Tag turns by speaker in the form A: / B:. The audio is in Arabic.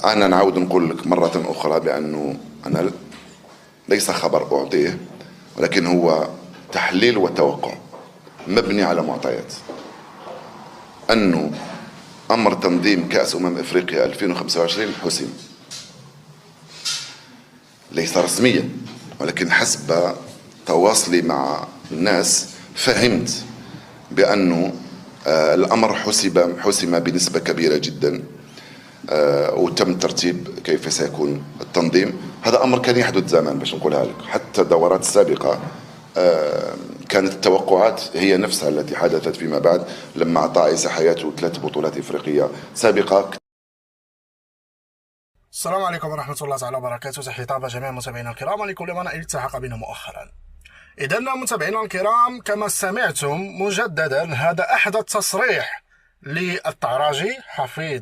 A: أنا نعود نقول لك مرة أخرى بأنه أنا ليس خبر أعطيه، ولكن هو تحليل وتوقع مبني على معطيات. أنه أمر تنظيم كأس أفريقيا 2025 حسم، ليس رسميا، ولكن حسب تواصلي مع الناس فهمت بأنه الأمر حسم بنسبة كبيرة جدا، وتم ترتيب كيف سيكون التنظيم. هذا أمر كان يحدث زمان، باش نقولها لك، حتى الدورات السابقة كانت التوقعات هي نفسها التي حدثت فيما بعد، لما أعطى عيسى حياته 3 بطولات إفريقية سابقة.
B: السلام عليكم ورحمة الله تعالى وبركاته. تحية طابة جميع متابعينا الكرام ولكل من التحق بنا مؤخرا. إذا متابعينا الكرام، كما سمعتم مجددا، هذا أحدث تصريح للطعراجي حفيظ